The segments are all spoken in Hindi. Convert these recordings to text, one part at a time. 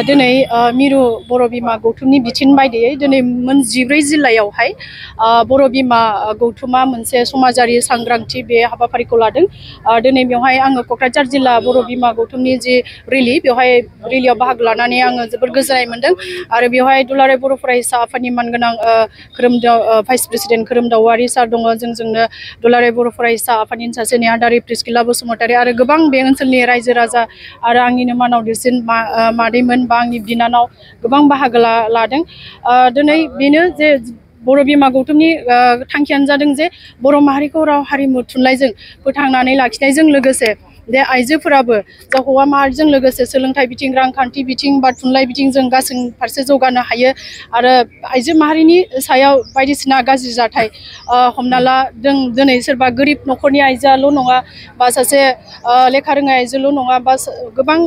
दिनै मिरु बर' बिमा गौथुमनि बिथोन बायदियै दिनै मोन 14 जिल्लायावहाय बर' बिमा गौथुमा मोनसे समाजारि सांग्रांथि बे हाबाफारिखौ लादों। दिनै बेवहाय आङो क'क्राझार जिल्ला बर' बिमा गौथुमनि जि रेलि बेवहाय रेलियाव बाहागो लानानै आङो जोबोर गोजोननाय मोनदों आरो बेवहाय दुलाराय बर' फरायसा आफादनि मानगोनां भाइस प्रेसिडेन्ट खोरोमदावारि सार दङ, जोंनो दुलाराय बर' फरायसा आफादनि सासे नेहादारि प्रिस्किला बसुमतारी आरो गोबां बे ओनसोलनि रायजो राजा आरो आंनिनो मानाव देरसिन मादैमोन बा आंनि बिनानाव गोबां बाहागो लादों। दिनै बेनो जे बर' बिमा गौथुमनि थांखियानो जादों जे बर' माहारिखौ राव हारिमु थुनलाइजों फोथांनानै लाखिनायजों लोगोसे बे आइजोफोराबो जा हौवा माहारिजों लोगोसे सोलोंथाइ बिथिं, रांखान्थि बिथिं बा थुनलाइ बिथिं जों गासै फारसे जौगानो हायो आरो आइजो माहारिनि सायाव बायदिसिना गाज्रि जाथाय हमना ला जों दिनै सोरबा गोरिब न'खरनि आइजोआल' नङा बा सासे लेखा रोङै आइजोल' नङा बा गोबां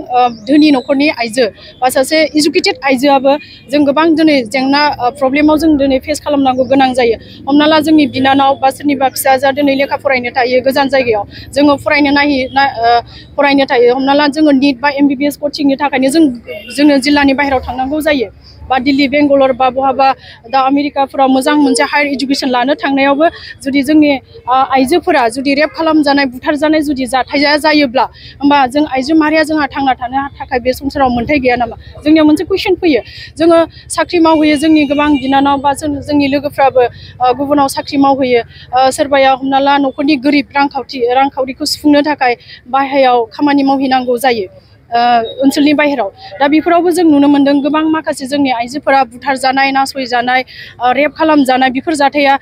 धोनि न'खरनि आइजो बा सासे इडुकेटेड आइजोआबो जों गोबां दिनै जेंना प्रब्लेमाव जों दिनै फेस खालामनांगौ गोनां जायो। हमना ला जोंनि बिनानाव बा सोरनिबा फिसाजोआ दिनै लेखा फरायनो थायो गोजान जायगायाव, जोङो फरायनो थायो हमना ला जोङो निट बा MBBS कचिंनि थाखायनो जोङो जिल्लानि बाहेरायाव थांनांगौ जायो बा दिल्ली बेंगालर बा बहाबा दा आमेरिकाफोराव मोजां मोनसे हायार इडुकेसन लानो थांनायावबो जुदि जोंनि आइजोफोरा जुदि रेप खालामजानाय बुथारजानाय जुदि जाथाया जायोब्ला होमबा जों आइजो माहारिया जोंहा थांना थानो थाखाय बे संसाराव मोन्थाय गैया नामा? जोंनियाव मोनसे कुइसन फैयो। जोङो साख्रि मावहैयो, जोंनि गोबां बिनानाव बा जोंनि लोगोफ्राबो गुबुनाव साख्रि मावहैयो, सोरबाया हमना ला न'खरनि गोरिब रांखावरिखौ सुफुंनो थाखाय बाहेरायाव खामानि मावहैनांगौ जायो ओनसोलनि बाहेराव। दा बेफोरावबो जों नुनो मोन्दों गोबां माखासे जोंनि आइजोफोरा बुथारजानाय, नासयजानाय, रेप खालामजानाय बेफोर जाथाया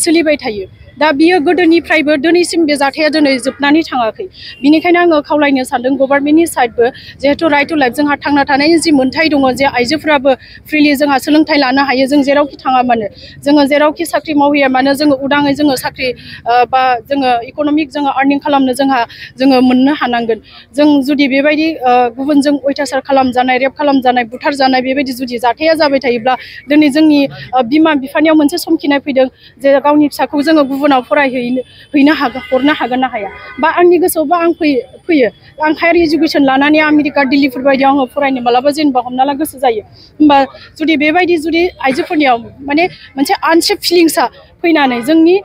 सोलिबाय थायो। दा बियो गोदोनिफ्रायबो दिनैसिम बे जाथाया दिनै जोबनानै थाङाखै। बिनिखायनो आङो खावलायनो सानदों गभर्नमेन्टनि साइडबो जिहेथु राइट टु लाइफ जोंहा थांना थानायनि जि मोन्थाय दङ जे आइजोफोराबो फ्रिलि जोंहा सोलोंथाइ लानो हायो, जों जेरावखि थाङा मानो, जोङो जेरावखि साख्रि मावहैया मानो जोङो उदाङै जोङो साख्रि बा जोङो इक'नमिक जोङो आर्निं खालामनो जोङो मोननो हानांगोन। जों जुदि बेबायदि गुबुनजों अयथासार खालामजानाय, रेप खालामजानाय, बुथारजानाय बेबायदि जुदि जाथाया जाबाय थायोब्ला दिनै जोंनि बिमा बिफानियाव मोनसे समखिनाय फैदों जे गावनि फिसाखौ जोङो गुबुनाव हरनो हागोन ना हाया। बा आंनि गोसोआवबा आं फैयो आं हायार इडुकेसन लानानै आमेरिका दिल्लीफोर बायदियाव आङो फरायनो मालाबा जेनेबा हमना ला गोसो जायो। होमबा जुदि बेबायदि जुदि आइजोफोरनियाव माने मोनसे आनसेफ फिलिंसा फैनानै जोंनि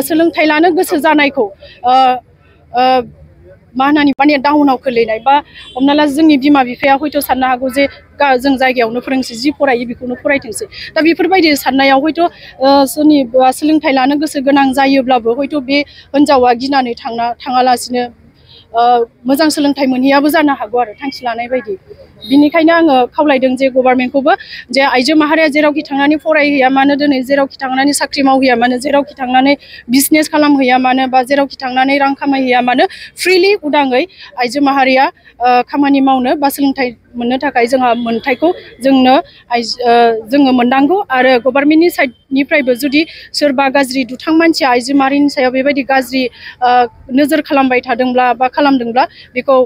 सोलोंथाइ लानो गोसो जानायखौ मा होननानै माने डाउनाव खोलैनाय बा हमना ला जोंनि बिमा बिफाया हयथ' साननो हागौ जे जों जायगायावनो फोरोंसै, जि फरायो बेखौनो फरायथोंसै। दा बेफोरबायदि साननायाव हयथ' सोरनिबा सोलोंथाइ लानो गोसो गोनां जायोब्लाबो हयथ' बे हिनजावा गिनानै थाङालासिनो मोजां सोलोंथाइ मोनहैयाबो जानो हागौ आरो थांखि लानाय बायदि। बिनिखायनो आङो खावलायदों जे गभर्नमेन्टखौबो जे आइजो माहारिया जेरावखि थांनानै फरायहैया मानो, दिनै जेरावखि थांनानै साख्रि मावहैया मानो, जेरावखि थांनानै बिजनेस खालामहैया मानो बा जेरावखि थांनानै रां खामायहैया मानो फ्रिलि उदाङै आइजो माहारिया खामानि मावनो बा सोलोंथाइ मोननो थाखाय जोंहा मोनथायखौ जोङो मोननांगौ आरो गभर्नमेन्टनि साइडनिफ्रायबो जुदि सोरबा गाज्रि दुथां मानसि आइजो माहारिनि सायाव बेबायदि गाज्रि नोजोर खालामबाय थादोंब्ला बा खालामदोंब्ला बेखौ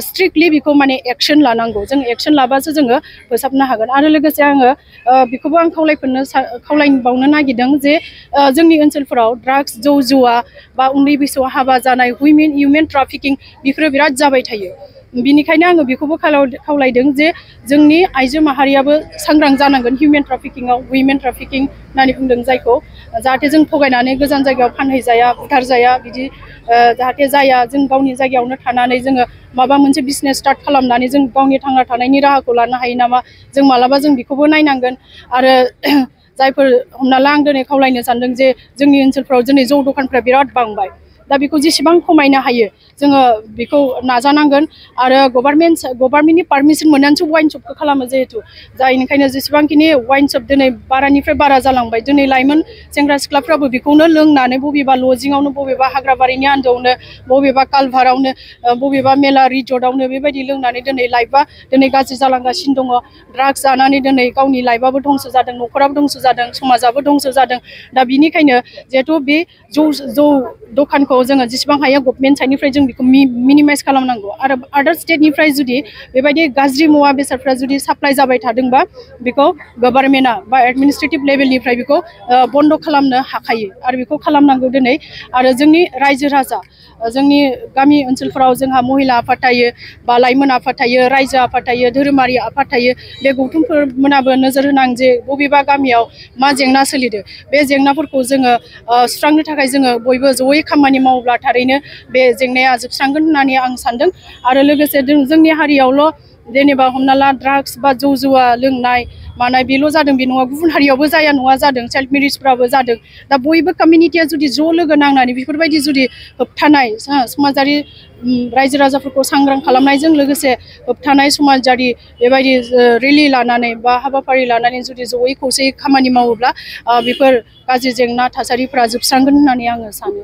स्ट्रिक्टलि बेखौ माने एक्शन लानांगौ जों एक्शन लाबासो जोङो फोसाबनो हागोन आरो लोगोसे आङो बेखौबो आं खावलायबावनो नागिरदों जे जोंनि ओनसोलफोराव ड्राग्स जौ जुवा बा उन्दै बैसोआव हाबा जानाय हिउमेन ट्राफिकिं बेफोरो बिराद जाबाय थायो बिनिखायनो आङो बेखौबो खावलायदों जे जोंनि आइजो माहारियाबो सांग्रां जानांगोन हिउमेन ट्राफिकिं होननानै बुंदों जायखौ जाहाथे जों थगायनानै गोजान जायगायाव फानहैजाया बुथारजाया बिदि जाहाथे जाया जों गावनि जायगायावनो थानानै जोङो माबा मोनसे बिजनेस स्टार्ट खालामनानै जों गावनि थांना थानायनि राहाखौ लानो हायो नामा जों मालाबा जों बेखौबो नायनांगोन आरो जायफोर हमना ला आं दिनै खावलायनो सानदों जे जोंनि ओनसोलफ्राव दिनै जौ दखानफ्रा बिराद बांबाय दा बेखौ जेसेबां खमायनो हायो जोङो बेखौ नाजानांगोन आरो गभर्नमेन्टनि पारमिसन मोननानैसो वाइन शपखौ खालामो जिहेतु जायनिखायनो जेसेबांखिनि वाइन शप दिनै बारानिफ्राय बारा जालांबाय दिनै लाइमोन सेंग्रा सिख्लाफ्राबो बेखौनो लोंनानै बबेबा लजिङावनो बबेबा हाग्राबारिनि आन्दोआवनो बबेबा कालभारावनो बबेबा मेला रिजर्टआवनो बेबायदि लोंनानै दिनै लाइफआ दिनै गाज्रि जालांगासिनो दङ ड्राग्स जानानै दिनै गावनि लाइफआबो धंस जादों न'खराबो धंस जादों समाजाबो धंस जादों दा बिनिखायनो जिहेथु बे जौ दखानखौ जोङो जेसेबां हायो गभर्नमेन्ट साइडनिफ्राय जों बेखौ मिनिमाइज खालामनांगौ आरो आदार स्टेटनिफ्राय जुदि बेबायदि गाज्रि मुवा बेसादफ्रा जुदि साप्लाइ जाबाय थादोंबा बेखौ गभर्नमेन्टआ बा एडमिनिस्ट्रेटिभ लेभेलनिफ्राय बेखौ बन्द' खालामनो हाखायो आरो बेखौ खालामनांगौ दिनै आरो जोंनि रायजो राजा जोंनि गामि ओनसोलफोराव जोंहा महिला आफाद थायो बा लाइमोन आफाद थायो रायजो आफाद थायो धोरोमारि आफाद थायो बे गौथुमफोरमोनाबो नोजोर होनांगौ जे बबेबा गामियाव मा जेंना सोलिदों बे जेंनाफोरखौ जोङो सुस्रांनो थाखाय जोङो बयबो जयै खामानि मावोब्ला थारैनो बे जेंनाया जोबस्रांगोन होननानै आं सानदों आरो लोगोसे जोंनि हारियावल' जेनेबा हमना ला ड्राग्स बा जौ जुवा लोंनाय मानाय बेल' जादों बे नङा गुबुन हारियावबो जाया नङा जादों चाइल्ड मेरिजफ्राबो जादों दा बयबो कमिउनिटिया जुदि ज' लोगो नांनानै बेफोरबायदि जुदि होबथानाय समाजारि रायजो राजाफोरखौ सांग्रां खालामनायजों लोगोसे होबथानाय समाजारि बेबायदि रेलि लानानै बा हाबाफारि लानानै जुदि जयै खौसेयै खामानि मावोब्ला बेफोर गाज्रि जेंना थासारिफ्रा जोबस्रांगोन होननानै आङो सानो